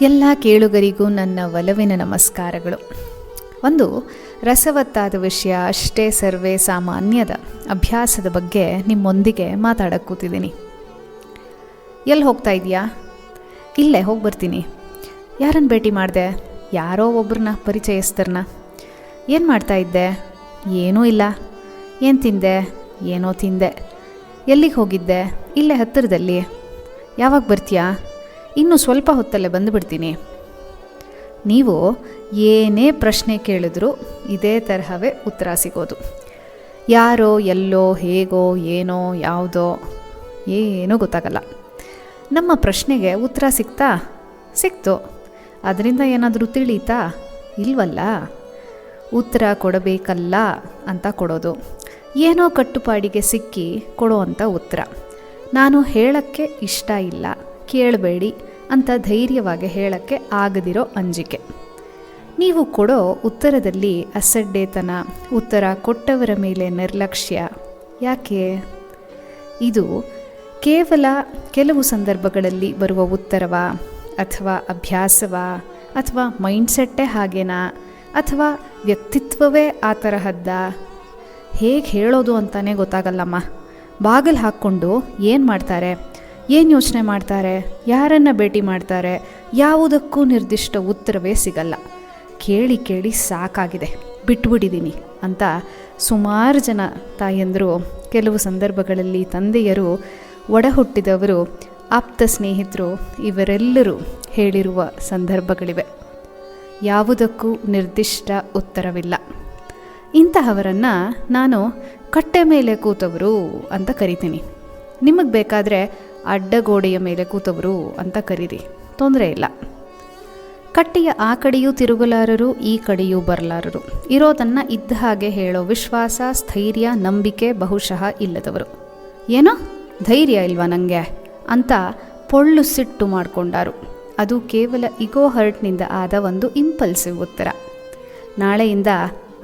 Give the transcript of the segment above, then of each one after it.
ಎಲ್ಲ ಕೇಳುಗರಿಗೂ ನನ್ನ ಒಲವಿನ ನಮಸ್ಕಾರಗಳು. ಒಂದು ರಸವತ್ತಾದ ವಿಷಯ ಅಷ್ಟೇ ಸರ್ವೇ ಸಾಮಾನ್ಯದ ಅಭ್ಯಾಸದ ಬಗ್ಗೆ ನಿಮ್ಮೊಂದಿಗೆ ಮಾತಾಡಕ್ಕೆ ಕೂತಿದ್ದೀನಿ. ಎಲ್ಲಿ ಹೋಗ್ತಾ ಇದೆಯಾ? ಇಲ್ಲೇ ಹೋಗಿ ಬರ್ತೀನಿ. ಯಾರನ್ನು ಭೇಟಿ ಮಾಡಿದೆ? ಯಾರೋ ಒಬ್ಬರನ್ನ ಪರಿಚಯಸ್ತರನ್ನ. ಏನು ಮಾಡ್ತಾ ಇದ್ದೆ? ಏನೂ ಇಲ್ಲ. ಏನು ತಿಂದೆ? ಏನೋ ತಿಂದೆ. ಎಲ್ಲಿಗೆ ಹೋಗಿದ್ದೆ? ಇಲ್ಲೇ ಹತ್ತಿರದಲ್ಲಿ. ಯಾವಾಗ ಬರ್ತೀಯಾ? ಇನ್ನೂ ಸ್ವಲ್ಪ ಹೊತ್ತಲ್ಲೇ ಬಂದುಬಿಡ್ತೀನಿ. ನೀವು ಏನೇ ಪ್ರಶ್ನೆ ಕೇಳಿದ್ರೂ ಇದೇ ತರಹವೇ ಉತ್ತರ ಸಿಗೋದು. ಯಾರೋ ಎಲ್ಲೋ ಹೇಗೋ ಏನೋ ಯಾವುದೋ ಏನೂ ಗೊತ್ತಾಗಲ್ಲ. ನಮ್ಮ ಪ್ರಶ್ನೆಗೆ ಉತ್ತರ ಸಿಕ್ತು. ಅದರಿಂದ ಏನಾದರೂ ತಿಳಿಯುತ್ತಾ? ಇಲ್ವಲ್ಲ. ಉತ್ತರ ಕೊಡಬೇಕಲ್ಲ ಅಂತ ಕೊಡೋದು, ಏನೋ ಕಟ್ಟುಪಾಡಿಗೆ ಸಿಕ್ಕಿ ಕೊಡೋ ಅಂಥ ಉತ್ತರ. ನಾನು ಹೇಳೋಕ್ಕೆ ಇಷ್ಟ ಇಲ್ಲ, ಕೇಳಬೇಡಿ ಅಂತ ಧೈರ್ಯವಾಗಿ ಹೇಳೋಕ್ಕೆ ಆಗದಿರೋ ಅಂಜಿಕೆ. ನೀವು ಕೊಡೋ ಉತ್ತರದಲ್ಲಿ ಅಸಡ್ಡೆತನ, ಉತ್ತರ ಕೊಟ್ಟವರ ಮೇಲೆ ನಿರ್ಲಕ್ಷ್ಯ. ಯಾಕೆ? ಇದು ಕೇವಲ ಕೆಲವು ಸಂದರ್ಭಗಳಲ್ಲಿ ಬರುವ ಉತ್ತರವಾ, ಅಥವಾ ಅಭ್ಯಾಸವಾ, ಅಥವಾ ಮೈಂಡ್ಸೆಟ್ಟೇ ಹಾಗೇನಾ, ಅಥವಾ ವ್ಯಕ್ತಿತ್ವವೇ ಆ ತರಹದ್ದ? ಹೇಗೆ ಹೇಳೋದು ಅಂತಲೇ ಗೊತ್ತಾಗಲ್ಲಮ್ಮ. ಬಾಗಿಲು ಹಾಕ್ಕೊಂಡು ಏನು ಮಾಡ್ತಾರೆ, ಏನು ಯೋಚನೆ ಮಾಡ್ತಾರೆ, ಯಾರನ್ನು ಭೇಟಿ ಮಾಡ್ತಾರೆ, ಯಾವುದಕ್ಕೂ ನಿರ್ದಿಷ್ಟ ಉತ್ತರವೇ ಸಿಗಲ್ಲ. ಕೇಳಿ ಕೇಳಿ ಸಾಕಾಗಿದೆ, ಬಿಟ್ಟುಬಿಟ್ಟಿದ್ದೀನಿ ಅಂತ ಸುಮಾರು ಜನ ತಾಯಂದರು, ಕೆಲವು ಸಂದರ್ಭಗಳಲ್ಲಿ ತಂದೆಯರು, ಒಡ ಹುಟ್ಟಿದವರು, ಆಪ್ತ ಸ್ನೇಹಿತರು ಇವರೆಲ್ಲರೂ ಹೇಳಿರುವ ಸಂದರ್ಭಗಳಿವೆ. ಯಾವುದಕ್ಕೂ ನಿರ್ದಿಷ್ಟ ಉತ್ತರವಿಲ್ಲ. ಇಂತಹವರನ್ನು ನಾನು ಕಟ್ಟೆ ಮೇಲೆ ಕೂತವರು ಅಂತ ಕರಿತೀನಿ. ನಿಮಗೆ ಬೇಕಾದರೆ ಅಡ್ಡಗೋಡೆಯ ಮೇಲೆ ಕೂತವರು ಅಂತ ಕರೀರಿ, ತೊಂದರೆ ಇಲ್ಲ. ಕಟ್ಟೆಯ ಆ ಕಡೆಯೂ ತಿರುಗಲಾರರು, ಈ ಕಡೆಯೂ ಬರಲಾರರು, ಇರೋದನ್ನು ಇದ್ದ ಹಾಗೆ ಹೇಳೋ ವಿಶ್ವಾಸ, ಸ್ಥೈರ್ಯ, ನಂಬಿಕೆ ಬಹುಶಃ ಇಲ್ಲದವರು. ಏನೋ ಧೈರ್ಯ ಇಲ್ವಾ ನನಗೆ ಅಂತ ಪೊಳ್ಳು ಸಿಟ್ಟು ಮಾಡಿಕೊಂಡಾರು. ಅದು ಕೇವಲ ಇಗೋ ಹರ್ಟ್ನಿಂದ ಆದ ಒಂದು ಇಂಪಲ್ಸಿವ್ ಉತ್ತರ. ನಾಳೆಯಿಂದ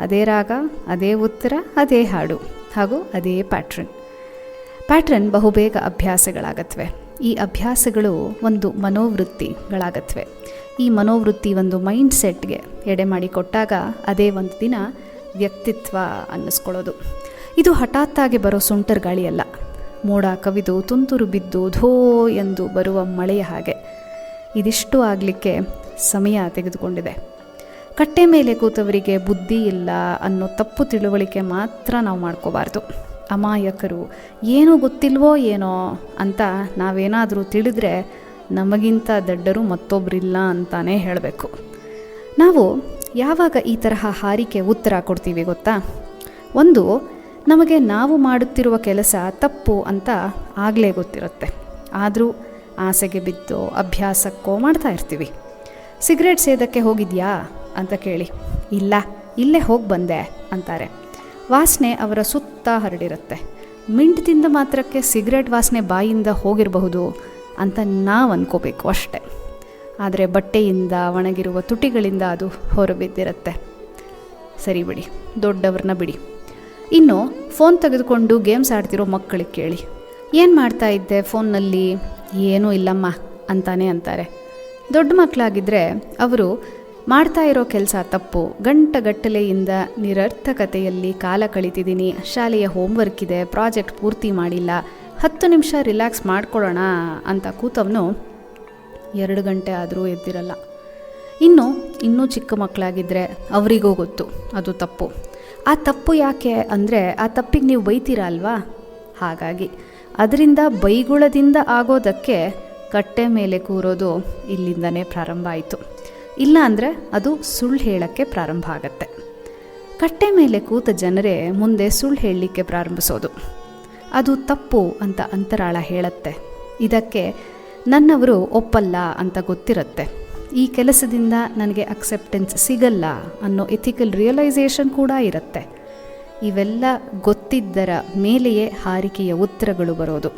ಅದೇ ರಾಗ, ಅದೇ ಉತ್ತರ, ಅದೇ ಹಾಡು ಹಾಗೂ ಅದೇ ಪ್ಯಾಟ್ರನ್ ಬಹುಬೇಗ ಅಭ್ಯಾಸಗಳಾಗತ್ವೆ. ಈ ಅಭ್ಯಾಸಗಳು ಒಂದು ಮನೋವೃತ್ತಿಗಳಾಗತ್ವೆ. ಈ ಮನೋವೃತ್ತಿ ಒಂದು ಮೈಂಡ್ ಸೆಟ್ಗೆ ಎಡೆ ಮಾಡಿಕೊಟ್ಟಾಗ ಅದೇ ಒಂದು ದಿನ ವ್ಯಕ್ತಿತ್ವ ಅನ್ನಿಸ್ಕೊಳ್ಳೋದು. ಇದು ಹಠಾತ್ತಾಗಿ ಬರೋ ಸುಂಟರ್ ಗಾಳಿಯಲ್ಲ, ಮೋಡ ಕವಿದು ತುಂತುರು ಬಿದ್ದು ಧೋ ಎಂದು ಬರುವ ಮಳೆಯ ಹಾಗೆ. ಇದಿಷ್ಟು ಆಗಲಿಕ್ಕೆ ಸಮಯ ತೆಗೆದುಕೊಂಡಿದೆ. ಕಟ್ಟೆ ಮೇಲೆ ಕೂತವರಿಗೆ ಬುದ್ಧಿ ಇಲ್ಲ ಅನ್ನೋ ತಪ್ಪು ತಿಳುವಳಿಕೆ ಮಾತ್ರ ನಾವು ಮಾಡ್ಕೋಬಾರ್ದು. ಅಮಾಯಕರು, ಏನೂ ಗೊತ್ತಿಲ್ವೋ ಏನೋ ಅಂತ ನಾವೇನಾದರೂ ತಿಳಿದ್ರೆ ನಮಗಿಂತ ದಡ್ಡರು ಮತ್ತೊಬ್ಬರಿಲ್ಲ ಅಂತಾನೇ ಹೇಳಬೇಕು. ನಾವು ಯಾವಾಗ ಈ ತರಹ ಹಾರಿಕೆ ಉತ್ತರ ಕೊಡ್ತೀವಿ ಗೊತ್ತಾ? ಒಂದು, ನಮಗೆ ನಾವು ಮಾಡುತ್ತಿರುವ ಕೆಲಸ ತಪ್ಪು ಅಂತ ಆಗಲೇ ಗೊತ್ತಿರುತ್ತೆ, ಆದರೂ ಆಸೆಗೆ ಬಿದ್ದು ಅಭ್ಯಾಸಕ್ಕೋ ಮಾಡ್ತಾ ಇರ್ತೀವಿ. ಸಿಗರೇಟ್ ಸೇದಕ್ಕೆ ಹೋಗಿದ್ಯಾ ಅಂತ ಕೇಳಿ, ಇಲ್ಲ ಇಲ್ಲೇ ಹೋಗಿ ಬಂದೆ ಅಂತಾರೆ. ವಾಸನೆ ಅವರ ಸುತ್ತ ಹರಡಿರುತ್ತೆ. ಮಿಂಟ್ ತಿಂದ ಮಾತ್ರಕ್ಕೆ ಸಿಗರೇಟ್ ವಾಸನೆ ಬಾಯಿಂದ ಹೋಗಿರಬಹುದು ಅಂತ ನಾವು ಅಂದ್ಕೋಬೇಕು ಅಷ್ಟೆ. ಆದರೆ ಬಟ್ಟೆಯಿಂದ ಒಣಗಿರುವ ತುಟಿಗಳಿಂದ ಅದು ಹೊರಬಿದ್ದಿರುತ್ತೆ. ಸರಿ ಬಿಡಿ, ದೊಡ್ಡವ್ರನ್ನ ಬಿಡಿ. ಇನ್ನು ಫೋನ್ ತೆಗೆದುಕೊಂಡು ಗೇಮ್ಸ್ ಆಡ್ತಿರೋ ಮಕ್ಕಳಿಗೆ ಕೇಳಿ, ಏನು ಮಾಡ್ತಾ ಇದ್ದೆ ಫೋನ್ನಲ್ಲಿ? ಏನೂ ಇಲ್ಲಮ್ಮ ಅಂತಾನೆ ಅಂತಾರೆ. ದೊಡ್ಡ ಮಕ್ಕಳಾಗಿದ್ದರೆ ಅವರು ಮಾಡ್ತಾ ಇರೋ ಕೆಲಸ ತಪ್ಪು, ಗಂಟೆಗಟ್ಟಲೆಯಿಂದ ನಿರರ್ಥಕತೆಯಲ್ಲಿ ಕಾಲ ಕಳೀತಿದ್ದೀನಿ, ಶಾಲೆಯ ಹೋಮ್ವರ್ಕ್ ಇದೆ, ಪ್ರಾಜೆಕ್ಟ್ ಪೂರ್ತಿ ಮಾಡಿಲ್ಲ, 10 ನಿಮಿಷ ರಿಲ್ಯಾಕ್ಸ್ ಮಾಡ್ಕೊಳ್ಳೋಣ ಅಂತ ಕೂತವನು 2 ಗಂಟೆ ಆದರೂ ಎದ್ದಿರಲ್ಲ. ಇನ್ನೂ ಚಿಕ್ಕ ಮಕ್ಕಳಾಗಿದ್ದರೆ ಅವರಿಗೂ ಗೊತ್ತು ಅದು ತಪ್ಪು. ಆ ತಪ್ಪು ಯಾಕೆ ಅಂದರೆ ಆ ತಪ್ಪಿಗೆ ನೀವು ಬೈತೀರ ಅಲ್ವಾ? ಹಾಗಾಗಿ ಅದರಿಂದ ಬೈಗುಳದಿಂದ ಆಗೋದಕ್ಕೆ ಕಟ್ಟೆ ಮೇಲೆ ಕೂರೋದು ಇಲ್ಲಿಂದನೇ ಪ್ರಾರಂಭ ಆಯಿತು. ಇಲ್ಲ ಅಂದರೆ ಅದು ಸುಳ್ಳು ಹೇಳೋಕ್ಕೆ ಪ್ರಾರಂಭ ಆಗತ್ತೆ. ಕಟ್ಟೆ ಮೇಲೆ ಕೂತ ಜನರೇ ಮುಂದೆ ಸುಳ್ಳು ಹೇಳಲಿಕ್ಕೆ ಪ್ರಾರಂಭಿಸೋದು. ಅದು ತಪ್ಪು ಅಂತ ಅಂತರಾಳ ಹೇಳುತ್ತೆ. ಇದಕ್ಕೆ ನನ್ನವರು ಒಪ್ಪಲ್ಲ ಅಂತ ಗೊತ್ತಿರುತ್ತೆ. ಈ ಕೆಲಸದಿಂದ ನನಗೆ ಅಕ್ಸೆಪ್ಟೆನ್ಸ್ ಸಿಗಲ್ಲ ಅನ್ನೋ ಎಥಿಕಲ್ ರಿಯಲೈಸೇಷನ್ ಕೂಡ ಇರುತ್ತೆ. ಇವೆಲ್ಲ ಗೊತ್ತಿದ್ದರ ಮೇಲೆಯೇ ಹಾರಿಕೆಯ ಉತ್ತರಗಳು ಬರೋದು.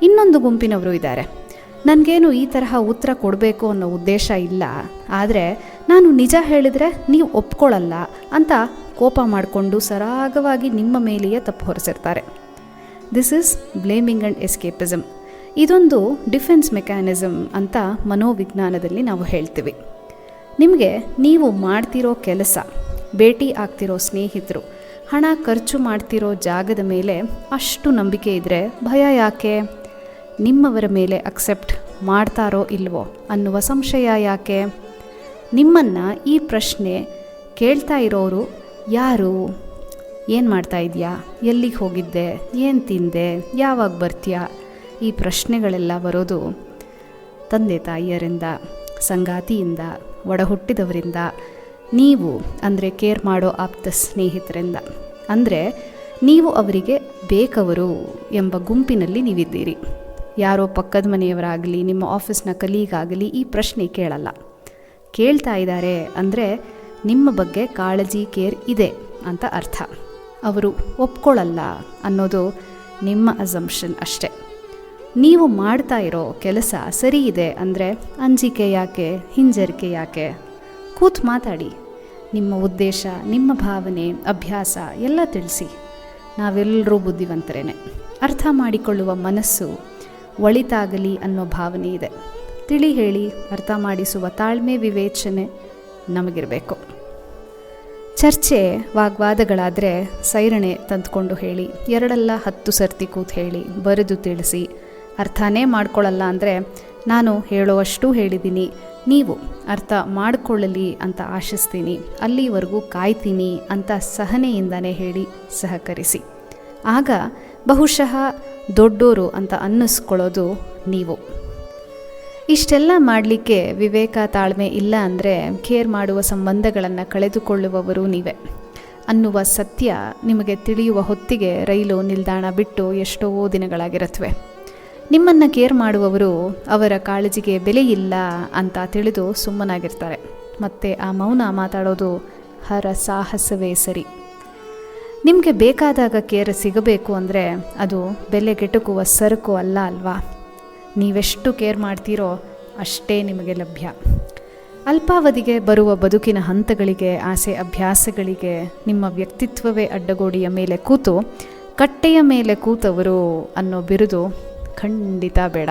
ಇನ್ನೊಂದು ಗುಂಪಿನವರು ಇದ್ದಾರೆ, ನನಗೇನು ಈ ತರಹ ಉತ್ತರ ಕೊಡಬೇಕು ಅನ್ನೋ ಉದ್ದೇಶ ಇಲ್ಲ, ಆದರೆ ನಾನು ನಿಜ ಹೇಳಿದರೆ ನೀವು ಒಪ್ಕೊಳ್ಳಲ್ಲ ಅಂತ ಕೋಪ ಮಾಡಿಕೊಂಡು ಸರಾಗವಾಗಿ ನಿಮ್ಮ ಮೇಲೆಯೇ ತಪ್ಪು ಹೊರಿಸಿರ್ತಾರೆ. This is blaming and escapism. ಇದೊಂದು ಡಿಫೆನ್ಸ್ ಮೆಕ್ಯಾನಿಸಮ್ ಅಂತ ಮನೋವಿಜ್ಞಾನದಲ್ಲಿ ನಾವು ಹೇಳ್ತೀವಿ. ನಿಮಗೆ ನೀವು ಮಾಡ್ತಿರೋ ಕೆಲಸ, ಭೇಟಿ ಆಗ್ತಿರೋ ಸ್ನೇಹಿತರು, ಹಣ ಖರ್ಚು ಮಾಡ್ತಿರೋ ಜಾಗದ ಮೇಲೆ ಅಷ್ಟು ನಂಬಿಕೆ ಇದ್ದರೆ ಭಯ ಯಾಕೆ? ನಿಮ್ಮವರ ಮೇಲೆ ಅಕ್ಸೆಪ್ಟ್ ಮಾಡ್ತಾರೋ ಇಲ್ವೋ ಅನ್ನುವ ಸಂಶಯ ಯಾಕೆ? ನಿಮ್ಮನ್ನು ಈ ಪ್ರಶ್ನೆ ಕೇಳ್ತಾ ಇರೋರು ಯಾರು? ಏನು ಮಾಡ್ತಾ ಇದೆಯಾ? ಎಲ್ಲಿಗೆ ಹೋಗಿದ್ದೆ? ಏನು ತಿಂದೆ? ಯಾವಾಗ ಬರ್ತೀಯಾ? ಈ ಪ್ರಶ್ನೆಗಳೆಲ್ಲ ಬರೋದು ತಂದೆ ತಾಯಿಯರಿಂದ, ಸಂಗಾತಿಯಿಂದ, ಒಡಹುಟ್ಟಿದವರಿಂದ, ನೀವು ಅಂದರೆ ಕೇರ್ ಮಾಡೋ ಆಪ್ತ ಸ್ನೇಹಿತರಿಂದ. ಅಂದರೆ ನೀವು ಅವರಿಗೆ ಬೇಕವರು ಎಂಬ ಗುಂಪಿನಲ್ಲಿ ನೀವಿದ್ದೀರಿ. ಯಾರೋ ಪಕ್ಕದ ಮನೆಯವರಾಗಲಿ, ನಿಮ್ಮ ಆಫೀಸ್ನ ಕಲೀಗಾಗಲಿ ಈ ಪ್ರಶ್ನೆ ಕೇಳಲ್ಲ. ಕೇಳ್ತಾ ಇದ್ದಾರೆ ಅಂದರೆ ನಿಮ್ಮ ಬಗ್ಗೆ ಕಾಳಜಿ, ಕೇರ್ ಇದೆ ಅಂತ ಅರ್ಥ. ಅವರು ಒಪ್ಕೊಳ್ಳಲ್ಲ ಅನ್ನೋದು ನಿಮ್ಮ ಅಸಂಪ್ಷನ್ ಅಷ್ಟೆ. ನೀವು ಮಾಡ್ತಾ ಇರೋ ಕೆಲಸ ಸರಿ ಇದೆ ಅಂದರೆ ಅಂಜಿಕೆ ಯಾಕೆ? ಹಿಂಜರಿಕೆ ಯಾಕೆ? ಕೂತು ಮಾತಾಡಿ. ನಿಮ್ಮ ಉದ್ದೇಶ, ನಿಮ್ಮ ಭಾವನೆ, ಅಭ್ಯಾಸ ಎಲ್ಲ ತಿಳಿಸಿ. ನಾವೆಲ್ಲರೂ ಬುದ್ಧಿವಂತರೇನೆ. ಅರ್ಥ ಮಾಡಿಕೊಳ್ಳುವ ಮನಸ್ಸು ಒಳಿತಾಗಲಿ ಅನ್ನೋ ಭಾವನೆ ಇದೆ. ತಿಳಿ ಹೇಳಿ ಅರ್ಥ ಮಾಡಿಸುವ ತಾಳ್ಮೆ, ವಿವೇಚನೆ ನಮಗಿರಬೇಕು. ಚರ್ಚೆ, ವಾಗ್ವಾದಗಳಾದರೆ ಸೈರಣೆ ತಂದುಕೊಂಡು ಹೇಳಿ. 2-10 ಸರ್ತಿ ಕೂತು ಹೇಳಿ, ಬರೆದು ತಿಳಿಸಿ. ಅರ್ಥನೇ ಮಾಡ್ಕೊಳ್ಳಲ್ಲ ಅಂದರೆ ನಾನು ಹೇಳೋವಷ್ಟು ಹೇಳಿದ್ದೀನಿ, ನೀವು ಅರ್ಥ ಮಾಡಿಕೊಳ್ಳಲಿ ಅಂತ ಆಶಿಸ್ತೀನಿ, ಅಲ್ಲಿವರೆಗೂ ಕಾಯ್ತೀನಿ ಅಂತ ಸಹನೆಯಿಂದನೇ ಹೇಳಿ ಸಹಕರಿಸಿ. ಆಗ ಬಹುಶಃ ದೊಡ್ಡೋರು ಅಂತ ಅನ್ನಿಸ್ಕೊಳ್ಳೋದು ನೀವು. ಇಷ್ಟೆಲ್ಲ ಮಾಡಲಿಕ್ಕೆ ವಿವೇಕ, ತಾಳ್ಮೆ ಇಲ್ಲ ಅಂದರೆ ಕೇರ್ ಮಾಡುವ ಸಂಬಂಧಗಳನ್ನು ಕಳೆದುಕೊಳ್ಳುವವರು ನೀವೇ ಅನ್ನುವ ಸತ್ಯ ನಿಮಗೆ ತಿಳಿಯುವ ಹೊತ್ತಿಗೆ ರೈಲು ನಿಲ್ದಾಣ ಬಿಟ್ಟು ಎಷ್ಟೋ ದಿನಗಳಾಗಿರುತ್ತವೆ. ನಿಮ್ಮನ್ನು ಕೇರ್ ಮಾಡುವವರು ಅವರ ಕಾಳಜಿಗೆ ಬೆಲೆ ಇಲ್ಲ ಅಂತ ತಿಳಿದು ಸುಮ್ಮನಾಗಿರ್ತಾರೆ. ಮತ್ತು ಆ ಮೌನ ಮಾತಾಡೋದು ಹರಸಾಹಸವೇ ಸರಿ. ನಿಮಗೆ ಬೇಕಾದಾಗ ಕೇರ್ ಸಿಗಬೇಕು ಅಂದರೆ ಅದು ಬೆಲೆಗೆಟುಕುವ ಸರಕು ಅಲ್ಲ ಅಲ್ವಾ? ನೀವೆಷ್ಟು ಕೇರ್ ಮಾಡ್ತೀರೋ ಅಷ್ಟೇ ನಿಮಗೆ ಲಭ್ಯ. ಅಲ್ಪಾವಧಿಗೆ ಬರುವ ಬದುಕಿನ ಹಂತಗಳಿಗೆ, ಆಸೆ ಅಭ್ಯಾಸಗಳಿಗೆ ನಿಮ್ಮ ವ್ಯಕ್ತಿತ್ವವೇ ಅಡ್ಡಗೋಡಿಯ ಮೇಲೆ ಕೂತು ಕಟ್ಟೆಯ ಮೇಲೆ ಕೂತವರು ಅನ್ನೋ ಬಿರುದು ಖಂಡಿತ ಬೇಡ.